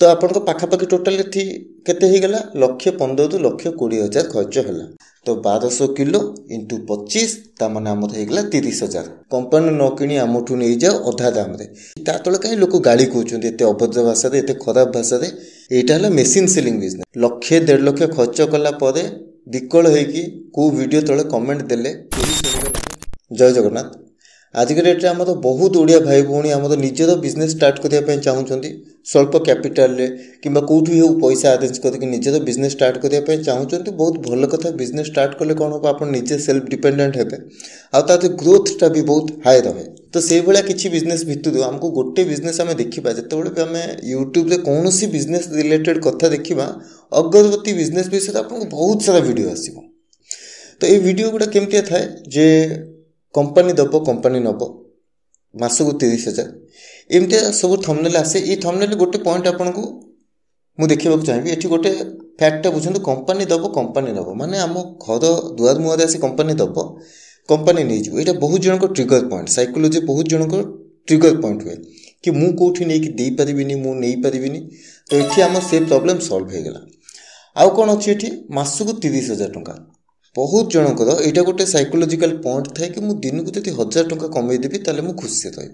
तो आपण पाखापाखि टोटाल केते ही गला 1,15,000 ରୁ 1,20,000 खर्च है। तो 1200 किलो इंटू 25 तामान आम होगा 30,000। कंपनी न कि आमठू नहीं जाओ अधा दाम तले कहीं लोक गाड़ी कहते एत अभद्र भाषा एत खराब भाषा यहाँ है मेसीन सेलिंग बिजनेस। 1,00,000 1,50,000 खर्च कलापर विकल हो वीडियो तले कमेंट देले। जय जगन्नाथ। आजिक डेट्रे आम तो बहुत ओडिया भाई भौणी आम तो निजर बिजनेस स्टार्ट करने चाहूँगी स्वल्प कैपिटाल कि कौटी हो पैसा अरेंज करके निजर बिजनेस स्टार्ट करने चाहूँगी। बहुत भल कथा। बिजनेस स्टार्ट कले कौन हम आप निजे सेल्फ डिपेंडेंट हे आते ग्रोथटा भी बहुत हाई रहे। तो से भाया किसी बिजनेस भितर आमको गोटे बिजनेस आम देखा जो भी आम यूट्यूब रे कौन सी बिजनेस रिलेटेड कथा देखा अगरबत्ती बिजनेस विषय आपको बहुत सारा वीडियो आसो। तो ये वीडियो गुड़ा केमती थाए जे कंपनी दब कंपनी नब मासक 30,000 एमती सब थंबनेल आसे। ये थंबनेल गोटे पॉइंट आपन को मु देखा चाहिए। ये गोटे फैक्टा बुझे कंपनी दब कंपनी नब माने आम घर दुआर मुहर आसी कंपनी दब कंपनी नहीं जाए। यहाँ बहुत जन ट्रिगर पॉइंट साइकोलोजी बहुत जन ट्रिगर पॉइंट हुए कि मु कौटी नहीं दे पारिनी मु नहीं पारिनी। तो ये आम से प्रॉब्लम सॉल्व हो गला। आउ कौन अच्छी ये मासक 30,000 टंका बहुत जनकर यहाँ गोटे साइकोलोजिकल पॉइंट थाए कि मुझे दिन को जब 1,000 टंका कमेदेवी ताले मु खुशी रही।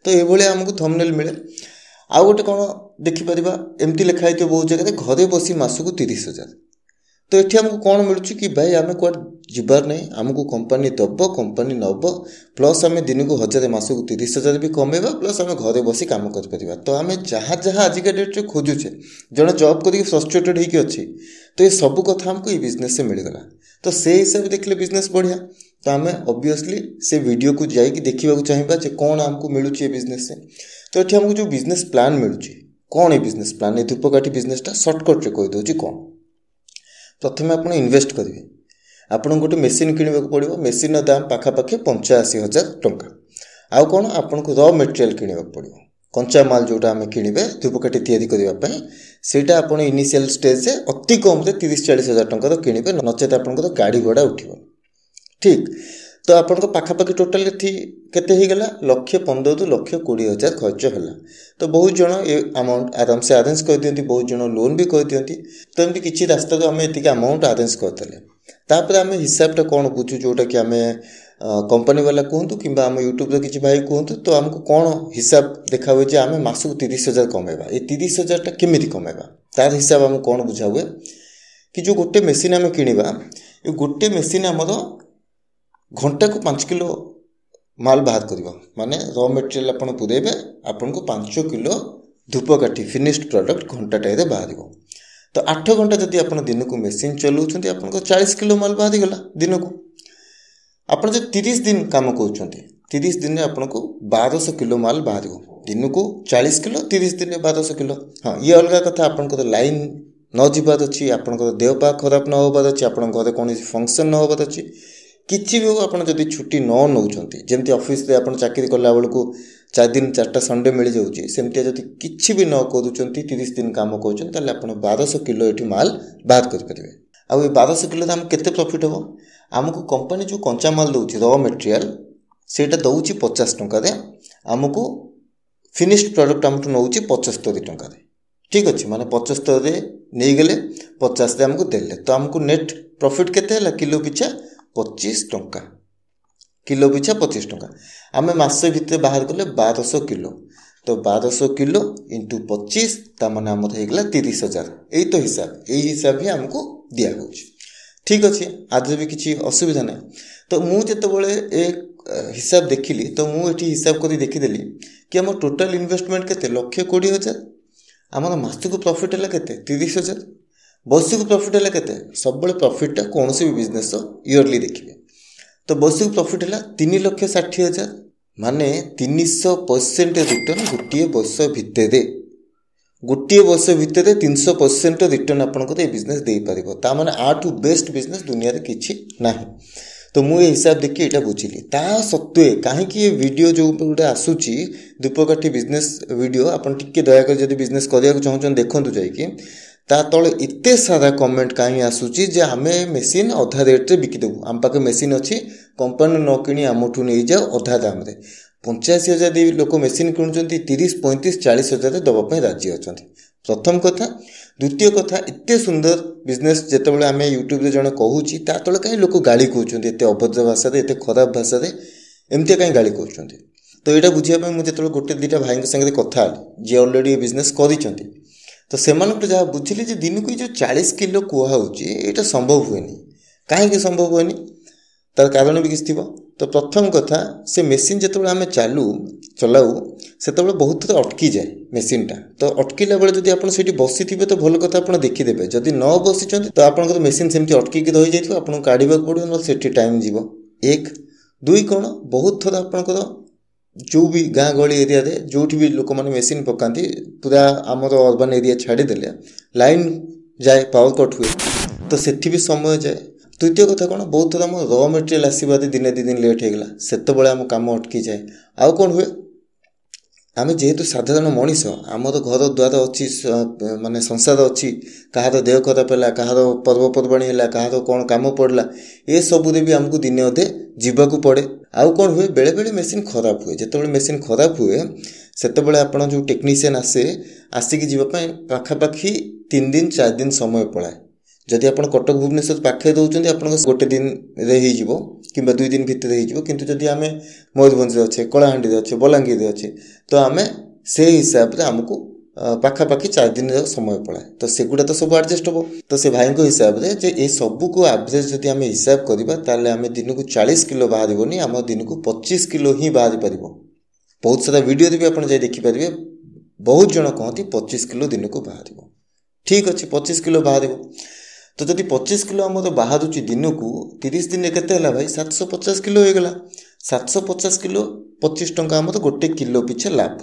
तो ये आमको थंबनेल मिले। आउ गोटे कौन देखिपर एमती लिखाई बहुत जगह घरे बसी मासक 30,000। तो ये आमको कौन मिलूँ कि भाई आम कौन जीवार नहीं आमको कंपनी दब कंपनी नब प्लस आम दिन को 1,000 मासक 30,000 भी कमेवा प्लस आम घरे बसी कम कर। तो आम जहाँ जहाँ आजिका डेट्रे खोजुचे जड़े जॉब करके फ्रस्ट्रेटेड होगी अच्छी तो ये सब कथा आमको ये बिजनेस से मिलगला। तो से हिसाब से देखले बिजनेस बढ़िया। तो आम ऑब्वियसली से वीडियो को जाइए देखा चाहिए कौन आमको मिलूँ ये बिजनेस से। तो ये आमको जो बिजनेस प्लान मिलूँ कौन है बिजनेस प्लान ये धूपकाठी बिजनेसटा सर्टकट्रे कहीदे कौन। प्रथम आप इन्वेस्ट करेंगे आपन गोटे मेसीन किणवा पड़ो। मेसीन दाम पाखापाखि 85,000 टंका। आउ कौन आपन को रॉ मटेरियल किणवा पड़ो कंचा माल जोटा आम किणवे धूपकाठी तैयारी करने सेटा आप इनिशियल स्टेज अति कम 30-40,000 टंका किणवे नचेत आपंकर गाड़ी घोड़ा उठो ठीक। तो आपन पाखापाखि टोटाल केते ही गला 1,15,000 ରୁ 1,20,000 खर्च है। तो बहुत जन ये अमाउंट आराम से अरेंज कर दियंती बहुत जन लोन भी कर दियंती। तो एमती किसी रास्ता तो आम ये अमाउंट अरेंज करते तापर आम हिसाबटा कौन बुझू जोटा कि आम कंपनी वाला कहतु कि आम यूट्यूब किसी भाई कहतु। तो आमको कौन हिसाब देखा हुए आम मासक 30,000 कमेवा ये 30,000 केमी कमेवा तार हिसाब आम कौन बुझा हुए कि जो गोटे मेसीन आम किणवा ये गोटे मेसीन आमर घंटा को 5 किलो माल बाहर करवा माने रॉ मटेरियल आपन पुरेबे आपन को 5 किलो धूपकाठी फिनिश्ड प्रोडक्ट घंटाटे बाहर। तो 8 घंटा जदि आप दिन को मेसीन चलाउछंती आपन को 40 किलो माल बाहर गला दिन को। आपन जो 30 दिन काम कर 30 दिन में आपन को 1200 किलो माल बाहर दिन को 40 किलो 30 दिन में 1200 किलो। हाँ ये अलग कथा आपन लाइन न जीवार अच्छी आपन देह पा खराब न होबार अच्छी आपन घर कौन फंक्शन न होबार अच्छी किसी भी हो आप छुट्टी न नौ जमी ऑफिस रे आप चाकरी कला बेलू 4 दिन 4टा संडे मिल जाऊँगी सेमती जब किसी भी न कर 30 दिन काम कर 1200 किलो ये माल बाहर करेंगे। आउ 1200 किलो आम के प्रॉफिट हम आमको कंपनी जो कंचा माल दौर रॉ मटेरियल सेटा दौर 50 टंका आमको फिनिश्ड प्रोडक्ट आमठू नौ 75 टंका ठीक अच्छे माने 75 नहीं गले 50 आमको देले। तो आमको नेट प्रॉफिट केते किलो पिछा 25 टंका किलो पिछा 25 टंका। आम मास भितर बाहर कले 1200 किलो। तो 1200 किलो इंटू 25 तामान आम होगा 30,000 यही तो हिसाब यही हिसाब ही आमको दिया हो ठीक अच्छे। आज भी किसी असुविधा ना। तो मुझे एक हिसाब देखिली तो मुझे हिसाब कर देखीदेली कि आम टोटाल इन्वेस्टमेंट के 1,20,000 आम मासक प्रॉफिट है के 30,000 वर्षिक प्रॉफिट है के सब प्रॉफिटा कौन भी बिजनेस इयरली देखिए। तो वर्षिक प्रॉफिट है 3,60,000 माने 300% रिटर्न गोटे वर्ष भितर गोटे वर्ष भितर 300% रिटर्न आपंकर ये बिजनेस दे पार ता माने आठू बेस्ट बिजनेस दुनिया रे किछि नाही। तो मुझे हिसाब देखिए यहाँ बुझिली ता सत्वे कहीं वीडियो जो गोटे आसूची धूपकाठी बिजनेस वीडियो आपन टिके दयाकर जब बिजनेस करने चाहूँ देखु जाकि ता तले एते सारा कमेंट कहीं आसूची जे आमे मेसीन अधा रेट रे बिकिदेबू आम पाखे मेसीन अच्छी कंपनी न कि आमठू नहीं जाओ अधा दाम 85,000 लोक मेसीन किणुंट 30, 35, 40,000 दवाई राजी अच्छा प्रथम कथा। द्वितीय कथा, एते सुंदर बिजनेस जितेबाला आम यूट्यूब जड़े कहूँ ता तले कहीं लोक गाड़ी कहते एत अभद्र भाषा एत खराब भाषा एमती कहीं गाड़ी कहते। तो यहाँ बुझापी मुझे जो गोटे दुटा भाई सागर कथा जी अलरेडी बिजनेस कर तो से जहाँ बुझिली दिन को जो 40 किलो कहूँ यहाँ संभव हुए कहीं संभव हुए तार कारण भी किसी थी। तो प्रथम कथा से मेसीन जो आम चलाऊ से बहुत थोड़ा अटकी जाए मेसीनटा। तो अटकिला बेले जब आप बसी थे तो भल कथा आप देखीदे, जदि न बसी तो आप मेसीन सेमती अटकिकी रही जाए आपको काढ़ा पड़ो ना से टाइम जीव। एक दुई कौन बहुत थोड़ा आपंकर जो भी गाँ गहली एरिया रे जो भी लोक मैंने मेसीन पकाती पूरा आमर अर्बन एरिया छाड़ीदे लाइन जाए पावर कट हुए तो से भी समय जाए। तृतीय कथा कौन बहुत थोड़ा आम र मेटेरियल आसवा दिने दी दिन लेट होगा से आम कम अटकी जाए। आउ कौन हुए आम जेहेतु साधारण मनीष आमर घर द्वार अच्छी माने संसार अच्छी कहार देह खराब है कहार पर्वपर्वाणी है कहार कौन कम पड़ला ये सबू भी आमको दिने अधे जीवाकू पड़े। आउ कौन हुए बेले बेले मेसीन खराब हुए जिते मेसीन खराब हुए से आप जो टेक्नीशियन आसे आसिक जीवाई पाखापाखि 3 दिन 4 दिन समय पलाए। जदि आप कटक भुवनेश्वर पाखे दौरान आप गोटे दिन हो कि 2 दिन भितर हो किंतु जदि आम मयूरभंज अच्छे कलाहांडी अच्छे बलांगीर अच्छे तो आम से हिसाब से आमको पाखापाखि 4 दिन समय पड़ाए। तो सेगुड़ा तो सब एडजस्ट हम। तो से भाई हिसाब से ये सबू को एवरेज जदि आम हिसाब करवा ताले आम दिन को 40 किलो बाहर आम दिन को 25 किलो ही बाहर पार। बहुत सारा वीडियो भी आप देखिपारे बहुत जन कहती 25 किलो दिन को बाहर। ठीक अच्छे 25 किलो बाहर। तो जदि 25 किलो आम बाहर दिन को 30 दिन के भाई 750 किलो होगा। 750 किलो 25 टंका आम गोटे किलो पिछे लाभ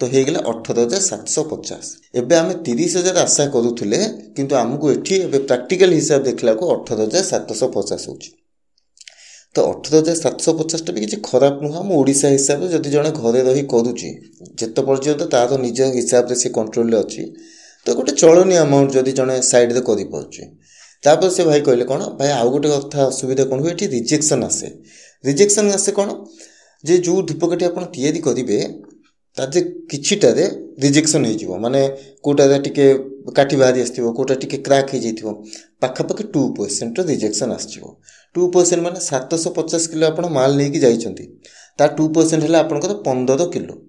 तो होगा 18,750। एवं आम 30,000 आशा करूले किंतु आमको ये प्रैक्टिकल हिसाब देखला को 18,750 हो। तो 18,750 भी किसी खराब नुह आम ओडिशा हिसाब से जदि जड़े घरे रही करुच्ची जिते पर्यंत तार निज हिसाब से कंट्रोल अच्छी तो गोटे चलनी अमाउंट जदि जड़े सैड्रे कर से भाई कहले कौन भाई आउ गोटे कथा असुविधा कौन हुए ये रिजेक्शन आसे कौन जे जो धूपकाठी आप तैयारी करेंगे ताजे किछिटार रिजेक्शन हो माने कोटा टिके काठी बाहरी आसो कोटा टिके क्राक हो जाइए पाखापाखि 2% रिजेक्शन आसो। 2% माने 750 किलो आप माल नहीं जाइए तार 2% है आपंकर 15 किलो।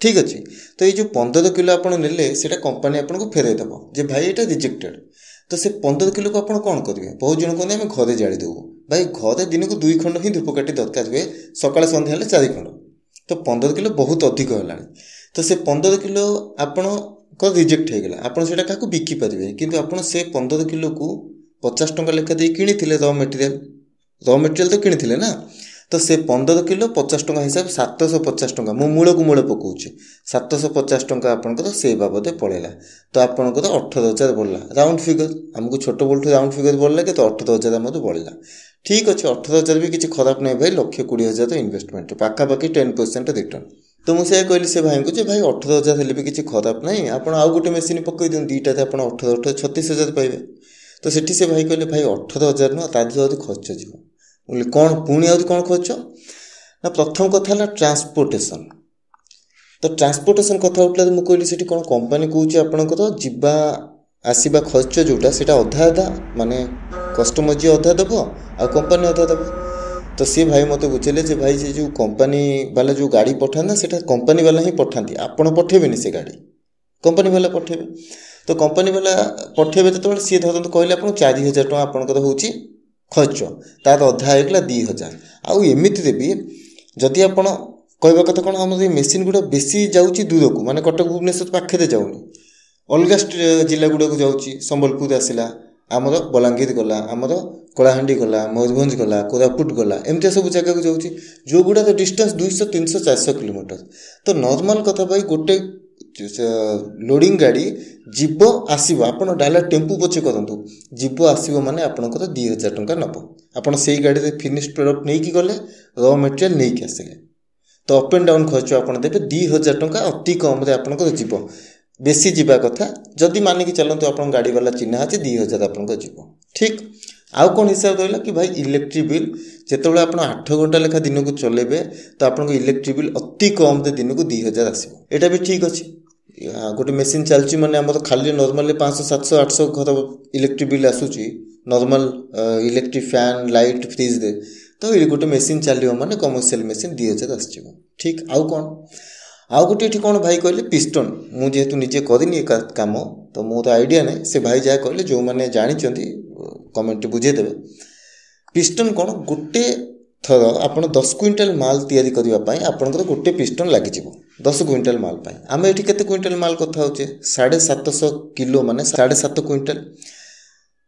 ठीक अच्छे। तो ये जो 15 किलो आप नेले से कंपनी आपको फेरईदेव जे भाई ये रिजेक्टेड। तो से 15 किलो को आप कौन करेंगे बहुत जन कहते आम घरे जादेबू भाई घरे दिन को 2 खंड ही धूपकाठी दरकार हुए सकाଳେ सन्ध्या 4 खंड तो 15 किलो बहुत अधिक है। तो से 15 किलो आपण रिजेक्ट होगा आपड़ से क्या बिकिपारे कितु आप से 15 किलो को 50 टंका लेखा दे कि र मेटेरियल तो किनी ना। तो से 15 किलो 50 टंका हिसाब 750 टंका मो मूल को मूल पकाऊे 750 टंका आपंकर से बाबद पड़ेगा। तो आपंकर 18,000 बढ़ला राउंड फिगर आमको छोट बोलू राउंड फिगर बढ़ला कि तो 18,000 आम बढ़ला। ठीक अच्छे 18,000 भी किसी खराब नहीं भाई 1,20,000 इन्वेस्टमेंट पाखापाखि 10% रिटर्न। तो मुझे कहली से भाई को भाई 18,000 हेल्ले भी किसी खराब नहीं आप आउ गोटे मेसीन पकई दिखाँ दुईटा आप 18 36,000 पाइबे। तो सेठी से भाई कहले भाई 18,000 नुह तार खर्च जीव बोले कौन पुणी आज कौन खर्च ना। प्रथम कथा है ट्रांसपोर्टेशन। तो ट्रांसपोर्टेशन कथा उठला मुझे कहली से कौन कंपनी कौच आपंकर जीवा आसवा खर्च जोटा से अधा अधा माने कस्टमर जी अधा देव आ कंपनी अधा देव। तो सी भाई मत बुझेले जे भाई से जो कंपनी वाला जो गाड़ी पठाना से कंपनी वाला ही पठाती आपड़ पठेबेनि से गाड़ी कंपनी वाला पठेबे। तो कंपनी वाला पठेबे जो सी धरत कहले आप 4,000 टଙ୍କା आपंकर हो खर्च तार अधा होगा 2,000। आउ एमती भी जदि आप कहवा कथा कौन आम मेसीन गुड़ा बेसी जाऊँगी दूर को माने कटक भुवनेश्वर पाखे जाऊनी अलग जिला गुड़ाक जाऊँगी संबलपुर आसला आमर बलांगीर गला आमर कलाहांडी गला मयूरभंज गला कोरापुट गला एमती सब जगह को जाऊँगी जो गुड़ा तो डिस्टेंस 200 300 400 किलोमीटर। तो नॉर्मल कथा भाई गोटे लोडिंग गाड़ी जीव आसव आप डायरेक्ट टेम्पू पछे करूँ जीव आसव माने आपंकर 2,000 टଙ୍କା नब आप से गाड़ी फिनिश्ड प्रोडक्ट नहीं गले र मेटेरियल नहीं आसिले तो अप एंड डाउन खर्च आप देते 2,000 टଙ୍କା अति कम आपंकर जीव बेसी जीवा कथा जदि मानिकी चलते आप गाड़ी वाला चिन्ह अच्छे 2,000 आपंकर जीव। ठीक आउ कौन हिसाब रहा कि भाई इलेक्ट्रिक बिल जिते आप 8 घंटा लेखा दिन को चलेबे तो आप इलेक्ट्रिक बिल अति कम दिन को 2,000 आसो। यहाँ भी ठीक अच्छे गोटे मेसीन चलची माने आम खाली नॉर्मली 500 700 800 घर इलेक्ट्रिक बिल आसूची normal electric fan light fridge दे तो ये गोटे मेसीन चलो माने कमर्शियल मेसीन 2000 आसो ठीक। आउ कौन आउ गोटे ये कौन भाई कहले पिस्टन मुझे जेहेतु निजे करनी काम तो मोर आइडिया नहीं से भाई जहाँ कहले जो मैंने जानी कमेंट बुझेदेवे पिस्टन कौन गोटे थर आप 10 क्विंटाल माल तैयारी करने आपंकर गोटे पिस्टन लगे 10 क्विंटाल माल आम ये केते क्विंटाल माल कथा होचे 750 किलो माने 7.5 क्विंटाल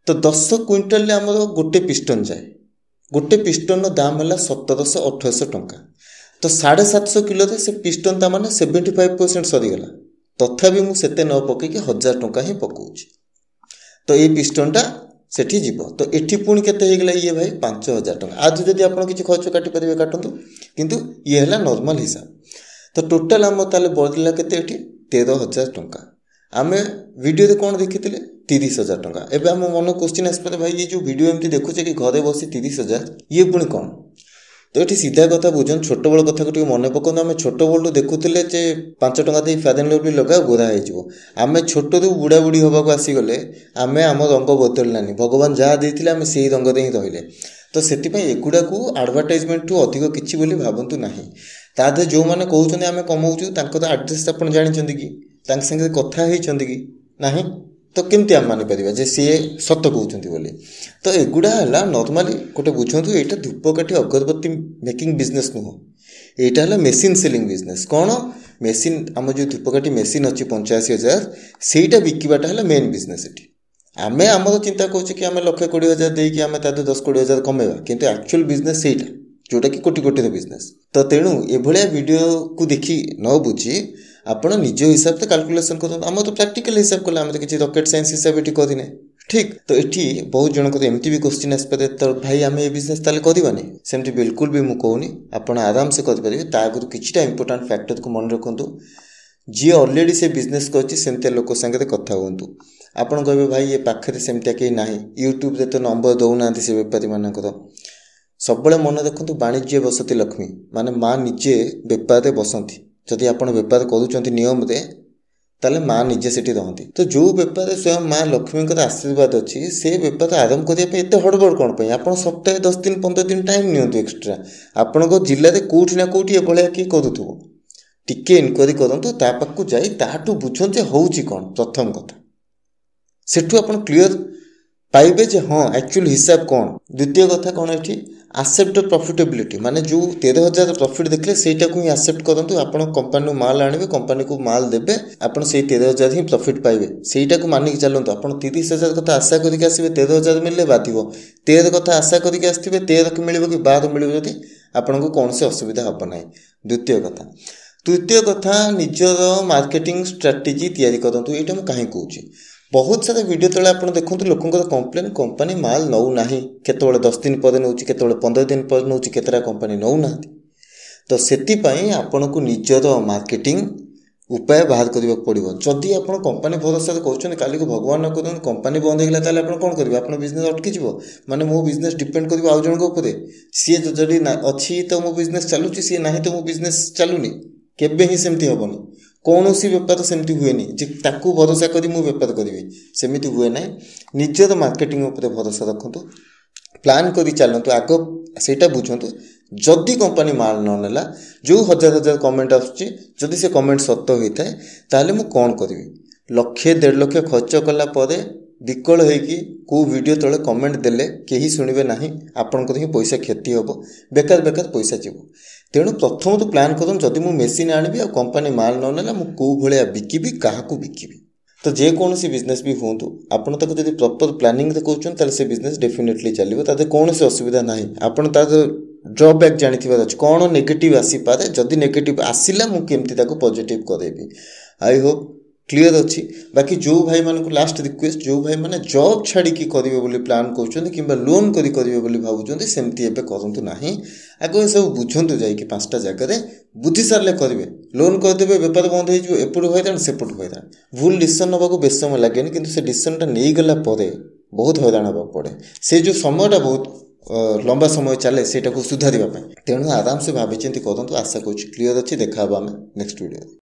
तो 10 क्विंटाल आम गोटे पिस्टन जाए गोटे पिस्टन दाम है 1700-1800 टंका तो 750 किलो से पिस्टन ता माने 75% सरीगला तथापि मुझे न पकईकि 1000 टंका ही पकाऊँ तो ये पिस्टनटा सेठी जीव तो एठी पुणी केते हो गला ये भाई 5000 टंका आज जदि आप किसी खर्च काटी पारे काटतु किंतु ये है नॉर्मल हिसाब तो टोटाल आम ताले बढ़ला केते एठी 13000 टंका आम वीडियो कौन देखी 30,000 टंका एवं आम मन क्वेश्चन आसपे भाई ये जो वीडियो एमती देखुचे कि घरे बसी 30,000 ये पुणी कौन तो ये सीधा कथा बुझन छोट बड़ कथा को मन पकाऊँ आम छोट बड़ू देखुले जे 5 टंका दे फैदन लवली लगा गोरा हो आम छोटू बुढ़ा बुढ़ी होगा आसीगले आम आम रंग बदलानी भगवान जहाँ देते आम से रंग ही रहिले तो से एगुड़ा को आडभर्टाइजमेंट ठू अधिक किसी बोली भावतु ना तादे जो मैंने कहते आम कमाऊँ तो आड्रेस आप जानते कि संगे कथा होती कि ना तो केमती आम मानिपर जे सी सत कहते बोली तो एगुड़ा है नॉर्मली गोटे बुझु यहाँ धूपकाठी अगरबत्ती मेकिंग बिजनेस नुह यहाँ है मेसीन सेलिंग बिजनेस कौन मेसीन आम जो धूपकाठी मेसीन अच्छी 85,000 सेटा बिकवाटा है मेन बिजनेस ये आम आमर चिंता कौचे कि आम 1,20,000 देकी आम 10-20,000 कमेवा किंतु एक्चुअल बिजनेस सेटा जोटा कि कोटी कोटी बिजनेस तो तेणु एभलिया वीडियो को देखी न बुझी आप निज हिसाब से कैलकुलेशन कर आम तो प्रैक्टिकल हिसाब कले आम तो किसी रॉकेट साइंस हिसाब ये करने ठीक तो ये बहुत जनक एमती भी क्वेश्चन आसपे तो भाई आम ये बिजनेस ताले करवानी सेमती बिल्कुल भी मुझे कहूनी आप आराम से करेंगे ता आगु किछिटा इंपोर्टेंट फैक्टर को मन रखु जी ऑलरेडी से बिजनेस करमती लोक सागर कथा हूँ आपड़ कहे भाई ये पाखे सेमती कहीं ना यूट्यूब से तो नंबर दौना से बेपारी मानकर सब मन रखु वाणिज्य बसती लक्ष्मी माने माँ निजे बेपार बसती जदि आप बेपार करुँच नियम ताले माँ निजे सेठी रहती तो जो बेपार स्वयं माँ लक्ष्मी आशीर्वाद अच्छी से बेपार आरंभ करने एत हड़बड़ कौन आप सप्ताह 10 दिन 15 दिन टाइम नियंतु एक्सट्रा आपण जिले में कौटी ना कौटी एभलिया किए करूथो टिके इनक्वारी करूँ ता पाखु जाई ताठू बुझे होउची कौन प्रथम कथा सेठू आप क्लीयर पाइबे जे हाँ एक्चुअल हिसाब कौन द्वितीय कथा कौन ये आसेप्ट प्रॉफिटेबिलिटी माने जो 13,000 प्रॉफिट देखले सेटा को ही एक्सेप्ट करंतु आपण कंपनी माल आनिबे कंपनी को माल देबे आपण से 13,000 ही प्रॉफिट पाइबे सेटा को मानिक चलंतु आपण 30,000 कथा आशा करके आसीबे 13,000 मिलले बातिबो 13 कथा आशा करके आस्थिबे 13 के मिलिबो कि 12 मिलिबो जदि आपण को कौन से असुविधा हबो नाही द्वितीय कथा तृतीय कथा निजर मार्केटिंग स्ट्राटेजी तैयारी करंतु एटा म काहे कहूची बहुत सारा वीडियो तले आप देखते लोकंर कंप्लेन कंपनी माल नौ ना केत 10 दिन पर नौ केत 15 दिन पर नौ केतरा कंपनी नौ ना तो से आपण को निजर मार्केटिंग उपाय बाहर करने पड़ो जदि आप कंपनी भरोसा कहते काली को भगवान न कर कंपनी बंद होगा आप कौन करेंगे आप बिजनेस अटकी माने मो बिजनेस डिपेंड कर आउ जन उपर सी जदि अच्छी तो मो बिजनेस चलुची सी ना तो मो बिजनेस चलुनी केबे ही सेमती हेनी कौन सी बेपार सेमती हुए जे ताकू भरोसा करी मु बेपार करी सेमती हुए ना निजर मार्केटिंग उपर भरोसा रखु प्लान करी चलतु आग सेटा बुझंतु जदि कंपनी माल न नेला जो 1,000 कमेंट आसुची जदि से कमेंट सत्य होता है ताले मु कौन करी 1,00,000-1.5 लाख खर्च कला परे विकल होगी को वीडियो तले कमेंट देले केही सुनिबे नाही आपनकर ही पैसा क्षति होबो बेकार बेकार पैसा जीवो तेणु प्रथम तो प्लान करूँ जदि मु मेसीन आनिबी आ कंपनी माल न नेला मु को भलिया बिकिबी काहाकू बिकिबी तो जेकोसी बिजनेस भी हूँ आपड़ तक जब प्रॉपर प्लानिंग कहते से बिजनेस डेफिनेटली चलो तादे कौन से असुविधा ना आपड़ ड्रॉबैक जानी अच्छे कौन नेगेटिव आसीपे जदि नेगेटिव आसला मुझे पॉजिटिव करेबी आई होप क्लीयर अच्छी बाकी जो भाई मान को लास्ट रिक्वेस्ट जो भाई मैंने जॉब छाड़ी करेंगे बोली प्लान कर कि लोन करेंगे बोली भावुं सेमती एवं करूँ ना आगे ये सब बुझंतु जाकि 5टा जगह बुझी सारे करेंगे लोन करदे बेपार बंद हो एपटू हैरान सेपटू हैरान भूल डिसीजन नाक बेस समय लगे कि से डिसीजनटा नहीं गला बहुत हैरान हाँ पड़े से जो समयटा बहुत लंबा समय चले से सुधारिया तेणु आराम से भाई चिंती करूँ आशा करूँ क्लीयर अच्छी देखा आम नेक्स्ट वीडियो।